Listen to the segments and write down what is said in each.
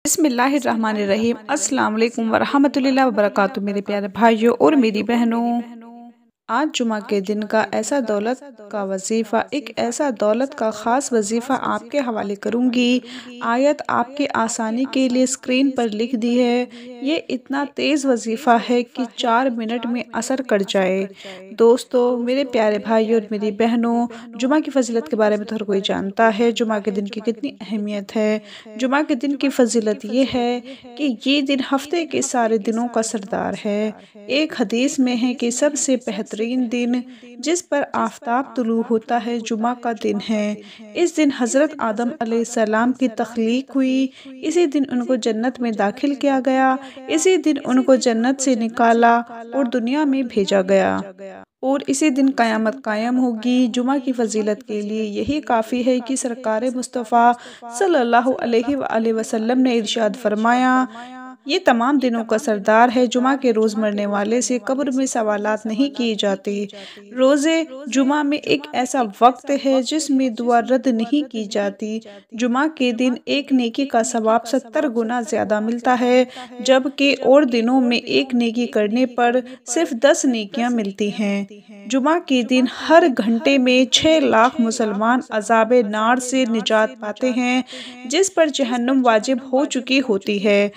بسم اللہ الرحمن الرحیم۔ السلام علیکم ورحمۃ اللہ وبرکاتہ۔ میرے پیارے بھائیوں اور میری بہنوں، آج جمعہ کے دن کا ایسا دولت کا وظیفہ، ایک ایسا دولت کا خاص وظیفہ آپ کے حوالے کروں گی۔ آیت آپ کے آسانی کے لیے اسکرین پر لکھ دی ہے۔ یہ اتنا تیز وظیفہ ہے کہ 4 منٹ میں اثر کر جائے۔ دوستو، میرے پیارے بھائیوں اور میری بہنوں، جمعہ کی فضیلت کے بارے میں تو ہر کوئی جانتا ہے، جمعہ کے دن کی کتنی اہمیت ہے۔ جمعہ کے دن کی فضیلت یہ ہے کہ یہ دن ہفتے کے سارے دنوں کا سردار ہے۔ ایک حدیث میں ہے کہ سب سے بہترین دن جس پر آفتاب طلوع ہوتا ہے جمعہ کا دن ہے۔ اس دن حضرت آدم علیہ السلام کی تخلیق ہوئی، اسی دن ان کو جنت میں داخل کیا گیا، اسی دن ان کو جنت سے نکالا اور دنیا میں بھیجا گیا، اور اسی دن قیامت قائم ہوگی۔ جمعہ کی فضیلت کے لیے یہی کافی ہے کہ سرکار مصطفیٰ صلی اللہ علیہ وآلہ وسلم نے ارشاد فرمایا، یہ تمام دنوں کا سردار ہے۔ جمعہ کے روز مرنے والے سے قبر میں سوالات نہیں کیے جاتے۔ روزے جمعہ میں ایک ایسا وقت ہے جس میں دعا رد نہیں کی جاتی۔ جمعہ کے دن ایک نیکی کا ثواب 70 گنا زیادہ ملتا ہے، جبکہ اور دنوں میں ایک نیکی کرنے پر صرف 10 نیکیاں ملتی ہیں۔ جمعہ کے دن ہر گھنٹے میں 6 لاکھ مسلمان عذاب نار سے نجات پاتے ہیں، جس پر جہنم واجب ہو چکی ہوتی ہے۔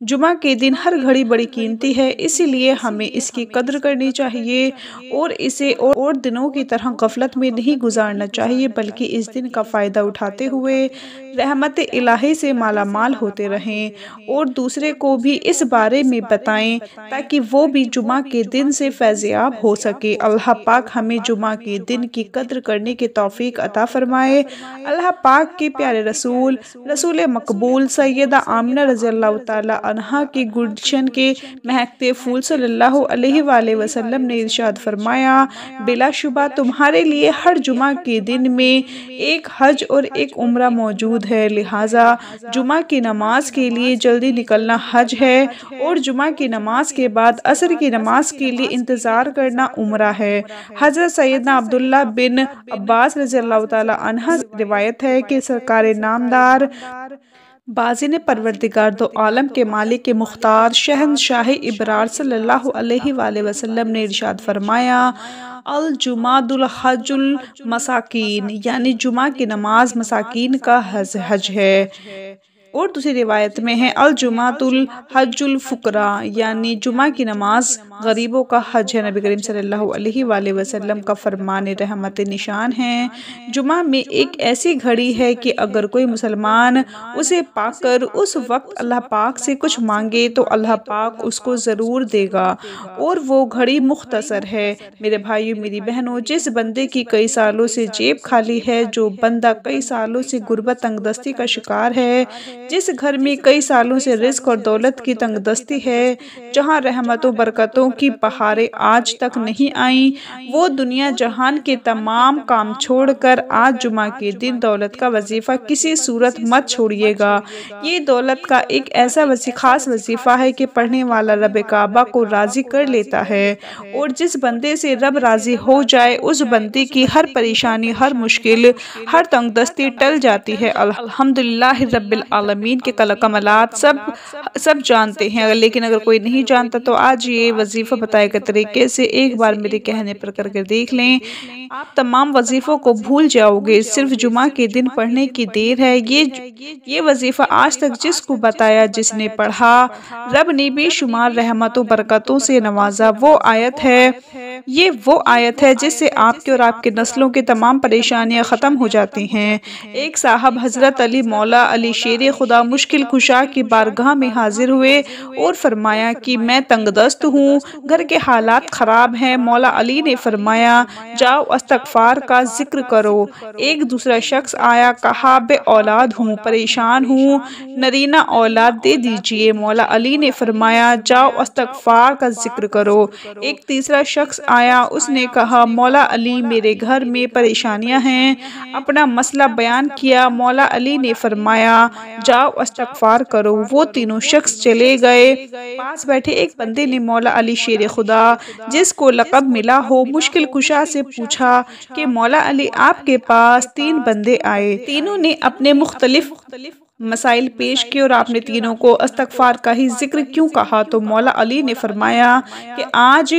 جمعہ کے دن ہر گھڑی بڑی قیمتی ہے، اسی لیے ہمیں اس کی قدر کرنی چاہیے اور اسے اور دنوں کی طرح غفلت میں نہیں گزارنا چاہیے، بلکہ اس دن کا فائدہ اٹھاتے ہوئے رحمت الہی سے مالا مال ہوتے رہیں اور دوسرے کو بھی اس بارے میں بتائیں تاکہ وہ بھی جمعہ کے دن سے فیض یاب ہو سکے۔ اللہ پاک ہمیں جمعہ کے دن کی قدر کرنے کی توفیق عطا فرمائے۔ اللہ پاک کے پیارے رسول مقبول سیدہ آمنہ رضی اللہ تعالی عنہا کے گلشن کے مہکتے پھول صلی اللہ علیہ وآلہ وسلم نے ارشاد فرمایا، بلا شبہ تمہارے لیے ہر جمعہ کے دن میں ایک حج اور ایک عمرہ موجود ہے، لہٰذا جمعہ کی نماز کے لیے جلدی نکلنا حج ہے اور جمعہ کی نماز کے بعد عصر کی نماز کے لیے انتظار کرنا عمرہ ہے۔ حضرت سیدنا عبداللہ بن عباس رضی اللہ تعالی عنہ سے روایت ہے کہ سرکار نامدار بازن پروردگار دو عالم کے مالک مختار شہنشاہ ابرار صلی اللہ علیہ وآلہ وسلم نے ارشاد فرمایا، الجمعۃ حج المساکین، یعنی جمعہ کی نماز مساکین کا حج ہے۔ اور دوسری روایت میں ہے، الجمعۃ حج الفقراء، یعنی جمعہ کی نماز غریبوں کا حج ہے۔ نبی کریم صلی اللہ علیہ وآلہ وسلم کا فرمان رحمت نشان ہے۔ جمعہ میں ایک ایسی گھڑی ہے کہ اگر کوئی مسلمان اسے پا کر اس وقت اللہ پاک سے کچھ مانگے تو اللہ پاک اس کو ضرور دے گا، اور وہ گھڑی مختصر ہے۔ میرے بھائیوں میری بہنوں، جس بندے کی کئی سالوں سے جیب خالی ہے، جو بندہ کئی سالوں سے غربت تنگ دستی کا شکار ہے، جس گھر میں کئی سالوں سے رزق اور دولت کی تنگ دستی ہے، جہاں رحمتوں برکتوں کی بہاریں آج تک نہیں آئیں، وہ دنیا جہان کے تمام کام چھوڑ کر آج جمعہ کے دن دولت کا وظیفہ کسی صورت مت چھوڑیے گا۔ یہ دولت کا ایک ایسا خاص وظیفہ ہے کہ پڑھنے والا رب کعبہ کو راضی کر لیتا ہے، اور جس بندے سے رب راضی ہو جائے اس بندے کی ہر پریشانی، ہر مشکل، ہر تنگ دستی ٹل جاتی ہے۔ الحمدللہ رب العالمین کے کمالات سب جانتے ہیں، لیکن اگر کوئی نہیں جانتا تو آج یہ وظیفہ بتائے گئے طریقے سے ایک بار میرے کہنے پر کر کے دیکھ لیں، آپ تمام وظیفوں کو بھول جاؤ گے۔ صرف جمعہ کے دن پڑھنے کی دیر ہے۔ یہ وظیفہ آج تک جس کو بتایا، جس نے پڑھا، رب نے بے شمار رحمتوں برکتوں سے نوازا۔ یہ وہ آیت ہے جس سے آپ کے اور آپ کے نسلوں کے تمام پریشانیاں ختم ہو جاتی ہیں۔ ایک صاحب حضرت علی مولا علی شیر خدا مشکل کشا کی بارگاہ میں حاضر ہوئے اور فرمایا کہ میں تنگ دست ہوں، گھر کے حالات خراب ہیں۔ مولا علی نے فرمایا، جاؤ استغفار کا ذکر کرو۔ ایک دوسرا شخص آیا، کہا بے اولاد ہوں، پریشان ہوں، نرینہ اولاد دے دیجئے۔ مولا علی نے فرمایا، جاؤ استغفار کا ذکر کرو۔ ایک تیسرا شخص آیا، اس نے کہا، مولا علی میرے گھر میں پریشانیاں ہیں، اپنا مسئلہ بیان کیا۔ مولا علی نے فرمایا، جاؤ استغفار کرو۔ وہ تینوں شخص چلے گئے۔ پاس بیٹھے ایک بندے نے مولا علی شیر خدا، جس کو لقب ملا ہو مشکل کشا، سے پوچھا کہ مولا علی آپ کے پاس 3 بندے آئے، تینوں نے اپنے مختلف مسائل پیش کیے اور آپ نے تینوں کو استغفار کا ہی ذکر کیوں کہا؟ تو مولا علی نے فرمایا کہ آج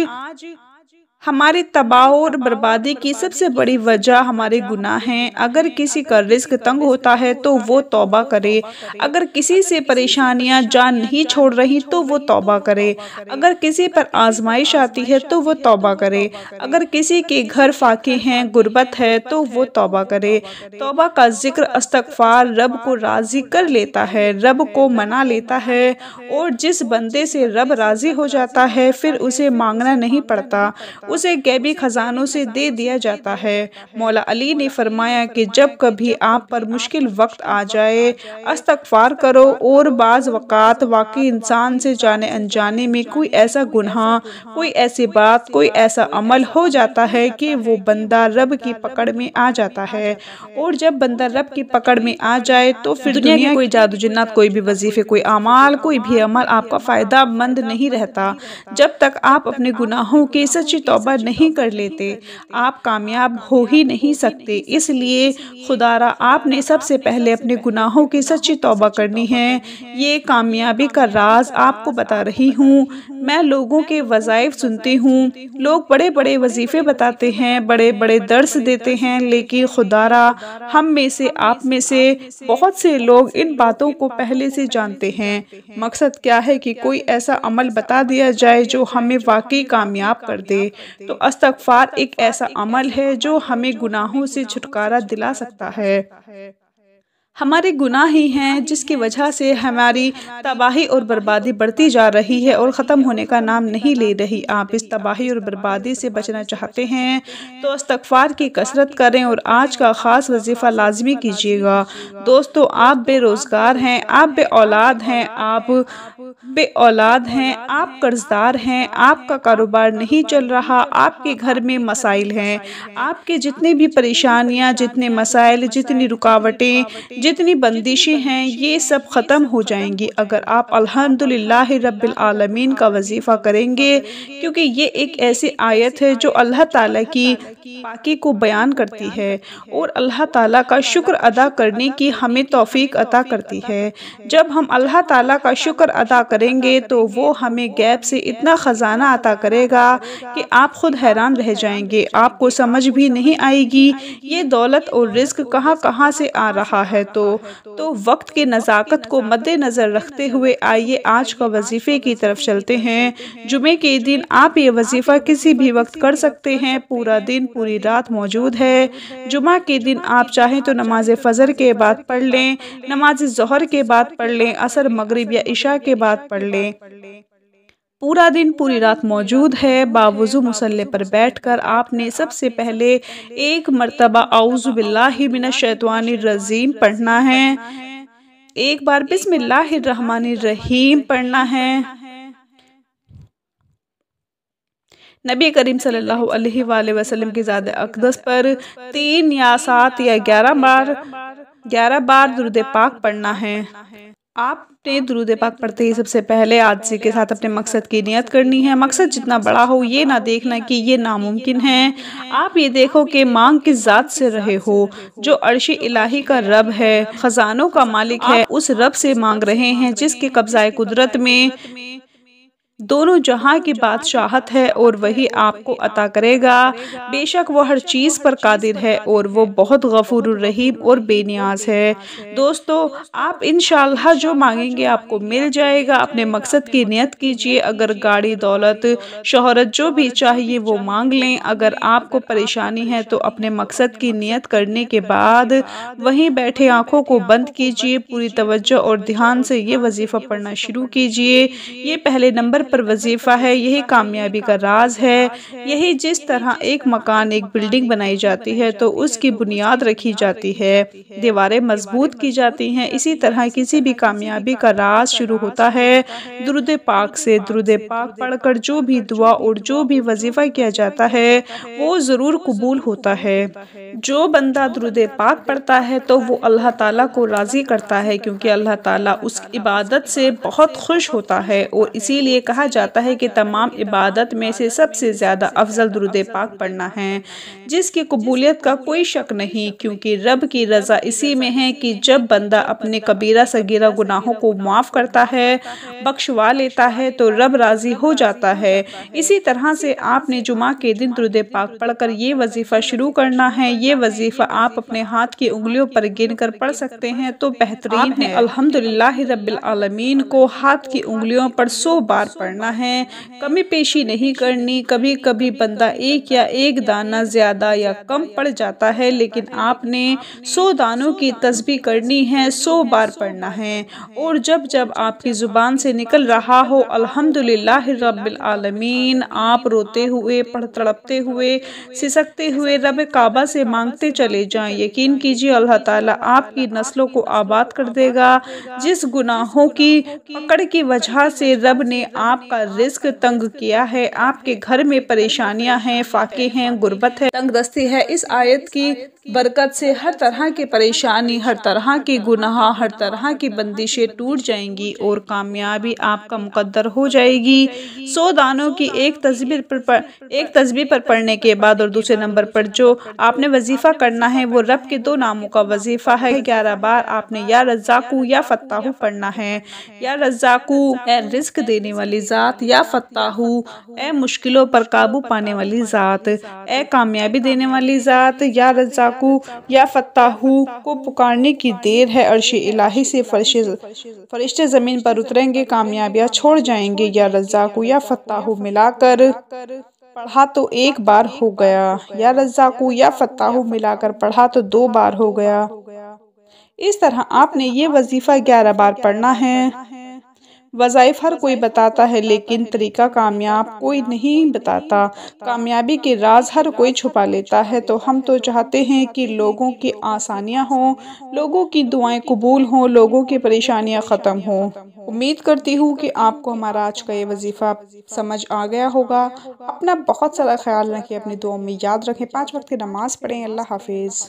ہماری تباہ اور بربادی کی سب سے بڑی وجہ ہمارے گناہ ہیں۔ اگر کسی کا رزق تنگ ہوتا ہے تو وہ توبہ کرے، اگر کسی سے پریشانیاں جان نہیں چھوڑ رہی تو وہ توبہ کرے، اگر کسی پر آزمائش آتی ہے تو وہ توبہ کرے، اگر کسی کے گھر فاقے ہیں، غربت ہے تو وہ توبہ کرے۔ توبہ کا ذکر، استغفار رب کو راضی کر لیتا ہے، رب کو منا لیتا ہے، اور جس بندے سے رب راضی ہو جاتا ہے پھر اسے مانگنا نہیں پڑتا، اسے غیبی خزانوں سے دے دیا جاتا ہے۔ مولا علی نے فرمایا کہ جب کبھی آپ پر مشکل وقت آ جائے استغفار کرو، اور بعض اوقات واقعی انسان سے جانے انجانے میں کوئی ایسا گناہ، کوئی ایسی بات، کوئی ایسا عمل ہو جاتا ہے کہ وہ بندہ رب کی پکڑ میں آ جاتا ہے، اور جب بندہ رب کی پکڑ میں آ جائے تو پھر دنیا کی کوئی جادو جنات، کوئی بھی وظیفے، کوئی اعمال، کوئی بھی عمل آپ کا فائدہ مند نہیں رہتا۔ جب تک آپ اپنے گناہوں کی سچی توبہ نہیں کر لیتے آپ کامیاب ہو ہی نہیں سکتے۔ اس لیے خدارا آپ نے سب سے پہلے اپنے گناہوں کی سچی توبہ کرنی ہے۔ یہ کامیابی کا راز آپ کو بتا رہی ہوں۔ میں لوگوں کے وظائف سنتی ہوں، لوگ بڑے بڑے وظیفے بتاتے ہیں، بڑے بڑے درس دیتے ہیں، لیکن خدارا ہم میں سے، آپ میں سے بہت سے لوگ ان باتوں کو پہلے سے جانتے ہیں۔ مقصد کیا ہے کہ کوئی ایسا عمل بتا دیا جائے جو ہمیں واقعی کامیاب کر دے۔ تو استغفار ایک ایسا عمل ہے جو ہمیں گناہوں سے چھٹکارا دلا سکتا ہے۔ ہمارے گناہ ہی ہیں جس کی وجہ سے ہماری تباہی اور بربادی بڑھتی جا رہی ہے اور ختم ہونے کا نام نہیں لے رہی۔ آپ اس تباہی اور بربادی سے بچنا چاہتے ہیں تو استغفار کی کثرت کریں اور آج کا خاص وظیفہ لازمی کیجیے گا۔ دوستو، آپ بے روزگار ہیں، آپ بے اولاد ہیں، آپ قرضدار ہیں، آپ کا کاروبار نہیں چل رہا، آپ کے گھر میں مسائل ہیں، آپ کے جتنے بھی پریشانیاں، جتنے مسائل، جتنی رکاوٹیں، جتنی بندشیں ہیں، یہ سب ختم ہو جائیں گی اگر آپ الحمدللہ رب العالمین کا وظیفہ کریں گے، کیونکہ یہ ایک ایسی آیت ہے جو اللہ تعالیٰ کی پاکی کو بیان کرتی ہے اور اللہ تعالیٰ کا شکر ادا کرنے کی ہمیں توفیق عطا کرتی ہے۔ جب ہم اللہ تعالیٰ کا شکر ادا کریں گے تو وہ ہمیں غیب سے اتنا خزانہ عطا کرے گا کہ آپ خود حیران رہ جائیں گے، آپ کو سمجھ بھی نہیں آئے گی یہ دولت اور رزق کہاں کہاں سے آ رہا ہے۔ تو وقت کے نزاکت کو مد نظر رکھتے ہوئے آئیے آج کا وظیفے کی طرف چلتے ہیں۔ جمعے کے دن آپ یہ وظیفہ کسی بھی وقت کر سکتے ہیں، پورا دن پوری رات موجود ہے۔ جمعہ کے دن آپ چاہیں تو نماز فجر کے بعد پڑھ لیں، نماز ظہر کے بعد پڑھ لیں، عصر، مغرب یا عشاء کے بعد پڑھ لیں۔ پورا دن پوری رات موجود ہے۔ باوضو مصلی پر بیٹھ کر آپ نے سب سے پہلے ایک مرتبہ اعوذ باللہ من الشیطان الرجیم پڑھنا ہے، ایک بار بسم اللہ الرحمن الرحیم پڑھنا ہے۔ نبی کریم صلی اللہ علیہ وآلہ وسلم کی ذات اقدس پر 3 یا 7 یا 11 بار درود پاک پڑھنا ہے۔ آپ نے درود پاک پڑھتے ہی سب سے پہلے عاجزی کے ساتھ اپنے مقصد کی نیت کرنی ہے۔ مقصد جتنا بڑا ہو یہ نہ دیکھنا کہ یہ ناممکن ہے، آپ یہ دیکھو کہ مانگ کس ذات سے رہے ہو، جو عرش الہی کا رب ہے، خزانوں کا مالک ہے، اس رب سے مانگ رہے ہیں جس کے قبضہ قدرت میں دونوں جہاں کی بادشاہت ہے، اور وہی آپ کو عطا کرے گا۔ بے شک وہ ہر چیز پر قادر ہے اور وہ بہت غفور الرحیم اور بے نیاز ہے۔ دوستو، آپ انشاءاللہ جو مانگیں گے آپ کو مل جائے گا۔ اپنے مقصد کی نیت کیجئے، اگر گاڑی، دولت، شہرت، جو بھی چاہیے وہ مانگ لیں۔ اگر آپ کو پریشانی ہے تو اپنے مقصد کی نیت کرنے کے بعد وہیں بیٹھے آنکھوں کو بند کیجئے، پوری توجہ اور دھیان سے یہ وظیفہ پڑھنا شروع کیجئے۔ یہ پہلے نمبر پر وظیفہ ہے، یہی کامیابی کا راز ہے۔ یہی جس طرح ایک مکان، ایک بلڈنگ بنائی جاتی ہے تو اس کی بنیاد رکھی جاتی ہے، دیواریں مضبوط کی جاتی ہیں، اسی طرح کسی بھی کامیابی کا راز شروع ہوتا ہے درود پاک سے۔ درود پاک پڑھ کر جو بھی دعا اور جو بھی وظیفہ کیا جاتا ہے وہ ضرور قبول ہوتا ہے۔ جو بندہ درود پاک پڑھتا ہے تو وہ اللہ تعالیٰ کو راضی کرتا ہے، کیونکہ اللہ تعالیٰ اس عبادت سے بہت خوش ہوتا ہے، اور اسی لیے کہا کہا جاتا ہے کہ تمام عبادت میں سے سب سے زیادہ افضل درود پاک پڑھنا ہے، جس کی قبولیت کا کوئی شک نہیں، کیونکہ رب کی رضا اسی میں ہے کہ جب بندہ اپنے کبیرہ صغیرہ گناہوں کو معاف کرتا ہے، بخشوا لیتا ہے تو رب راضی ہو جاتا ہے۔ اسی طرح سے آپ نے جمعہ کے دن درود پاک پڑھ کر یہ وظیفہ شروع کرنا ہے۔ یہ وظیفہ آپ اپنے ہاتھ کی انگلیوں پر گن کر پڑھ سکتے ہیں تو بہترین ہے۔ آپ نے الحمدللہ رب العالمین کو ہاتھ کی انگلیوں پر 100 بار پڑھنا ہے، کمی پیشی نہیں کرنی۔ کبھی کبھی بندہ ایک یا ایک دانہ زیادہ یا کم پڑ جاتا ہے، لیکن آپ نے 100 دانوں کی تسبیح کرنی ہے، 100 بار پڑھنا ہے، اور جب جب آپ کی زبان سے نکل رہا ہو الحمدللہ رب العالمین، آپ روتے ہوئے، تڑپتے ہوئے، سسکتے ہوئے رب کعبہ سے مانگتے چلے جائیں۔ یقین کیجیے اللہ تعالیٰ آپ کی نسلوں کو آباد کر دے گا۔ جس گناہوں کی پکڑ کی وجہ سے رب نے آپ کا رزق تنگ کیا ہے، آپ کے گھر میں پریشانیاں ہیں، فاقے ہیں، غربت ہے، تنگ دستی ہے، اس آیت کی برکت سے ہر طرح کی پریشانی، ہر طرح کی گناہ، ہر طرح کی بندشیں ٹوٹ جائیں گی اور کامیابی آپ کا مقدر ہو جائے گی۔ 100 دانوں کی ایک تسبیح پر پڑھنے کے بعد اور دوسرے نمبر پر جو آپ نے وظیفہ کرنا ہے وہ رب کے 2 ناموں کا وظیفہ ہے۔ 11 بار آپ نے یا رزاقو یا فتاحو پڑھنا ہے۔ یا رزاقو اے رزق دینے والی ذات، یا فتاحو اے مشکلوں پر قابو پانے والی ذات، اے کامیابی دینے والی ذات۔ یا رزاقو یا فتاحو کو پکارنے کی دیر ہے، عرش الہی سے فرشتے زمین پر اتریں گے، کامیابیاں چھوڑ جائیں گے۔ یا رزاقو یا فتاحو ملا کر پڑھا تو 1 بار ہو گیا، یا رزاقو یا فتاحو ملا کر پڑھا تو 2 بار ہو گیا۔ اس طرح آپ نے یہ وظیفہ 11 بار پڑھنا ہے۔ وظائف ہر کوئی بتاتا ہے لیکن طریقہ کامیاب کوئی نہیں بتاتا، کامیابی کے راز ہر کوئی چھپا لیتا ہے۔ تو ہم تو چاہتے ہیں کہ لوگوں کی آسانیاں ہوں، لوگوں کی دعائیں قبول ہوں، لوگوں کی پریشانیاں ختم ہوں۔ امید کرتی ہوں کہ آپ کو ہمارا آج کا یہ وظیفہ سمجھ آ گیا ہوگا۔ اپنا بہت سارا خیال رکھیں، اپنی دعاؤں میں یاد رکھیں، 5 وقت کی نماز پڑھیں۔ اللہ حافظ۔